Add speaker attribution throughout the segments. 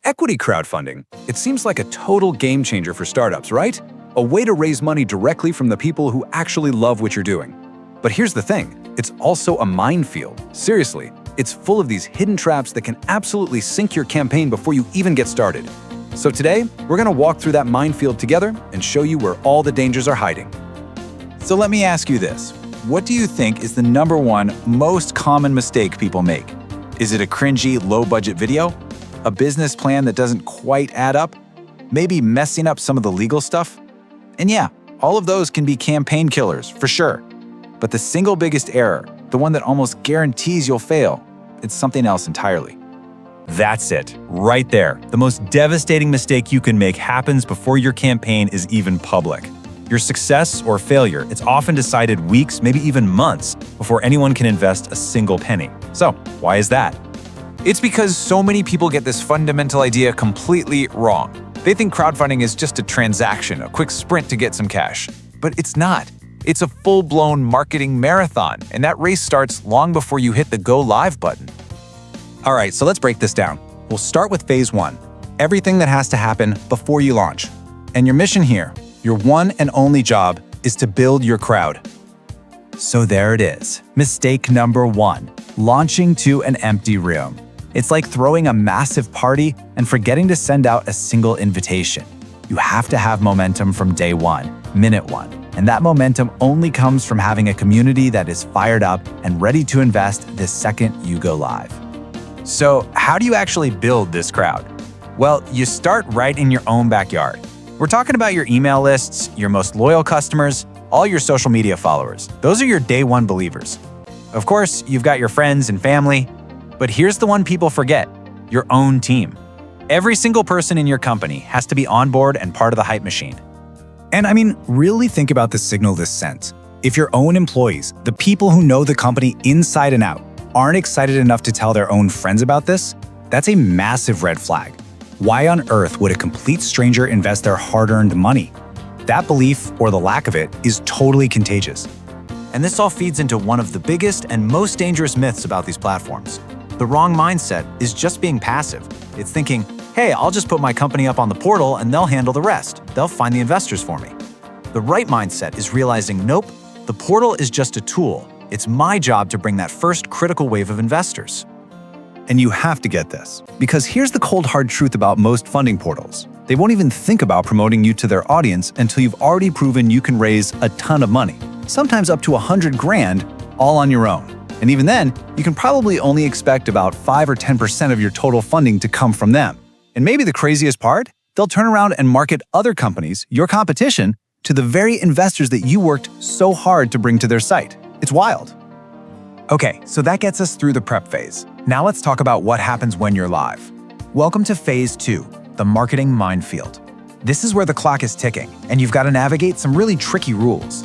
Speaker 1: Equity crowdfunding, it seems like a total game changer for startups, right? A way to raise money directly from the people who actually love what you're doing. But here's the thing, it's also a minefield. Seriously, it's full of these hidden traps that can absolutely sink your campaign before you even get started. So today, we're gonna walk through that minefield together and show you where all the dangers are hiding.
Speaker 2: So let me ask you this. What do you think is the #1 most common mistake people make? Is it a cringy, low-budget video? A business plan that doesn't quite add up? Maybe messing up some of the legal stuff? And yeah, all of those can be campaign killers, for sure. But the single biggest error, the one that almost guarantees you'll fail, it's something else entirely.
Speaker 3: That's it, right there. The most devastating mistake you can make happens before your campaign is even public. Your success or failure, it's often decided weeks, maybe even months, before anyone can invest a single penny. So, why is that?
Speaker 2: It's because so many people get this fundamental idea completely wrong. They think crowdfunding is just a transaction, a quick sprint to get some cash. But it's not. It's a full-blown marketing marathon, and that race starts long before you hit the Go Live button.
Speaker 1: All right, so let's break this down. We'll start with phase 1, everything that has to happen before you launch. And your mission here, your one and only job, is to build your crowd.
Speaker 3: So there it is. Mistake #1, launching to an empty room. It's like throwing a massive party and forgetting to send out a single invitation. You have to have momentum from day 1, minute 1. And that momentum only comes from having a community that is fired up and ready to invest the second you go live.
Speaker 2: So how do you actually build this crowd? Well, you start right in your own backyard. We're talking about your email lists, your most loyal customers, all your social media followers. Those are your day 1 believers. Of course, you've got your friends and family, but here's the one people forget, your own team. Every single person in your company has to be on board and part of the hype machine.
Speaker 1: And really think about the signal this sends. If your own employees, the people who know the company inside and out, aren't excited enough to tell their own friends about this, that's a massive red flag. Why on earth would a complete stranger invest their hard-earned money? That belief, or the lack of it, is totally contagious.
Speaker 3: And this all feeds into one of the biggest and most dangerous myths about these platforms. The wrong mindset is just being passive. It's thinking, hey, I'll just put my company up on the portal and they'll handle the rest. They'll find the investors for me. The right mindset is realizing, nope, the portal is just a tool. It's my job to bring that first critical wave of investors.
Speaker 1: And you have to get this, because here's the cold hard truth about most funding portals. They won't even think about promoting you to their audience until you've already proven you can raise a ton of money, sometimes up to 100 grand, all on your own. And even then, you can probably only expect about 5 or 10% of your total funding to come from them. And maybe the craziest part, they'll turn around and market other companies, your competition, to the very investors that you worked so hard to bring to their site. It's wild.
Speaker 2: Okay, so that gets us through the prep phase. Now let's talk about what happens when you're live. Welcome to phase 2, the marketing minefield. This is where the clock is ticking, and you've got to navigate some really tricky rules.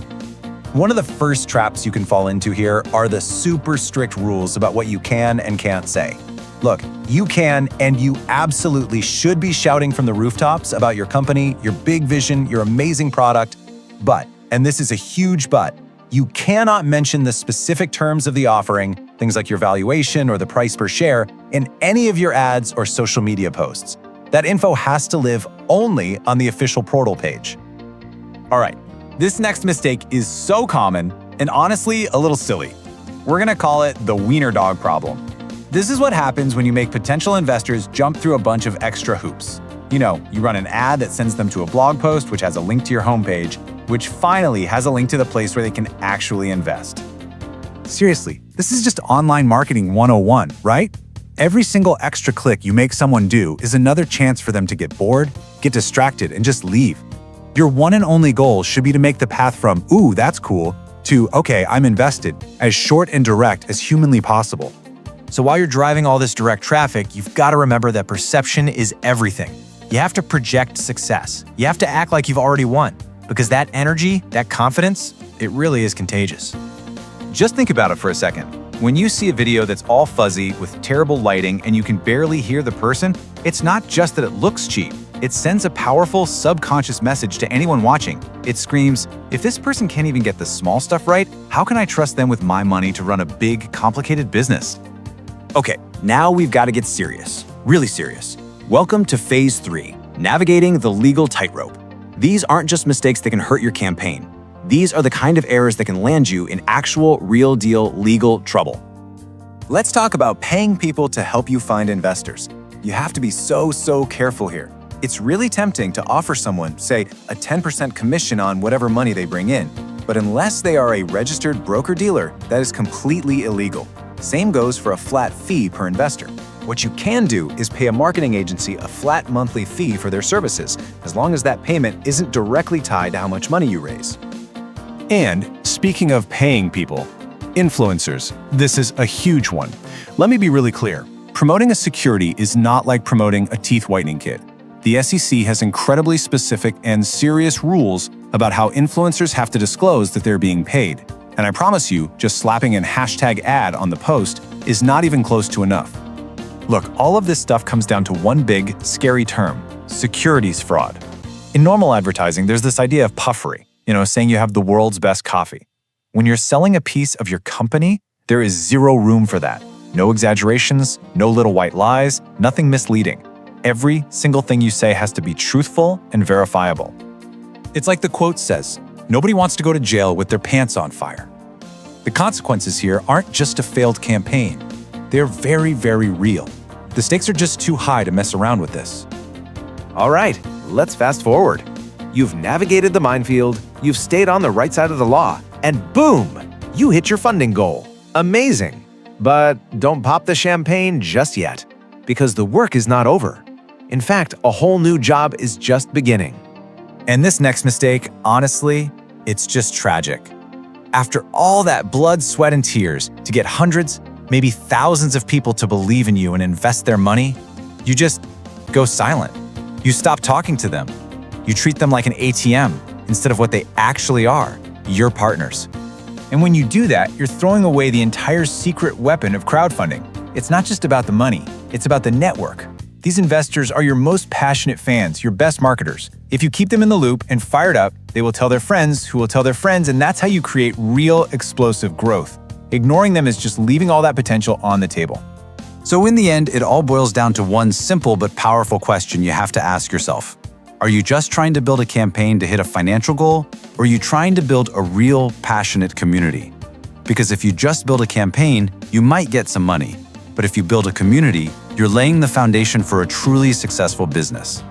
Speaker 2: One of the first traps you can fall into here are the super strict rules about what you can and can't say. Look, you can and you absolutely should be shouting from the rooftops about your company, your big vision, your amazing product, but, and this is a huge but, you cannot mention the specific terms of the offering, things like your valuation or the price per share, in any of your ads or social media posts. That info has to live only on the official portal page. All right, this next mistake is so common and honestly a little silly. We're gonna call it the wiener dog problem. This is what happens when you make potential investors jump through a bunch of extra hoops. You run an ad that sends them to a blog post which has a link to your homepage, which finally has a link to the place where they can actually invest.
Speaker 1: Seriously, this is just online marketing 101, right? Every single extra click you make someone do is another chance for them to get bored, get distracted, and just leave. Your one and only goal should be to make the path from, ooh, that's cool, to, okay, I'm invested, as short and direct as humanly possible.
Speaker 3: So while you're driving all this direct traffic, you've got to remember that perception is everything. You have to project success. You have to act like you've already won, because that energy, that confidence, it really is contagious.
Speaker 2: Just think about it for a second. When you see a video that's all fuzzy with terrible lighting and you can barely hear the person, it's not just that it looks cheap. It sends a powerful subconscious message to anyone watching. It screams, if this person can't even get the small stuff right, how can I trust them with my money to run a big, complicated business?
Speaker 3: Okay, now we've got to get serious, really serious. Welcome to Phase 3, navigating the legal tightrope. These aren't just mistakes that can hurt your campaign. These are the kind of errors that can land you in actual, real-deal legal trouble.
Speaker 2: Let's talk about paying people to help you find investors. You have to be so careful here. It's really tempting to offer someone, say, a 10% commission on whatever money they bring in. But unless they are a registered broker-dealer, that is completely illegal. Same goes for a flat fee per investor. What you can do is pay a marketing agency a flat monthly fee for their services, as long as that payment isn't directly tied to how much money you raise.
Speaker 1: And speaking of paying people, influencers, this is a huge one. Let me be really clear. Promoting a security is not like promoting a teeth whitening kit. The SEC has incredibly specific and serious rules about how influencers have to disclose that they're being paid. And I promise you, just slapping an #ad on the post is not even close to enough. Look, all of this stuff comes down to one big, scary term: securities fraud. In normal advertising, there's this idea of puffery, saying you have the world's best coffee. When you're selling a piece of your company, there is zero room for that. No exaggerations, no little white lies, nothing misleading. Every single thing you say has to be truthful and verifiable. It's like the quote says, nobody wants to go to jail with their pants on fire. The consequences here aren't just a failed campaign. They're very real. The stakes are just too high to mess around with this.
Speaker 4: All right, let's fast forward. You've navigated the minefield, you've stayed on the right side of the law, and boom, you hit your funding goal. Amazing. But don't pop the champagne just yet, because the work is not over. In fact, a whole new job is just beginning.
Speaker 3: And this next mistake, honestly, it's just tragic. After all that blood, sweat, and tears to get hundreds, maybe thousands of people to believe in you and invest their money, you just go silent. You stop talking to them. You treat them like an ATM instead of what they actually are, your partners. And when you do that, you're throwing away the entire secret weapon of crowdfunding. It's not just about the money, it's about the network. These investors are your most passionate fans, your best marketers. If you keep them in the loop and fired up, they will tell their friends who will tell their friends, and that's how you create real explosive growth. Ignoring them is just leaving all that potential on the table. So in the end, it all boils down to one simple but powerful question you have to ask yourself. Are you just trying to build a campaign to hit a financial goal, or are you trying to build a real, passionate community? Because if you just build a campaign, you might get some money. But if you build a community, you're laying the foundation for a truly successful business.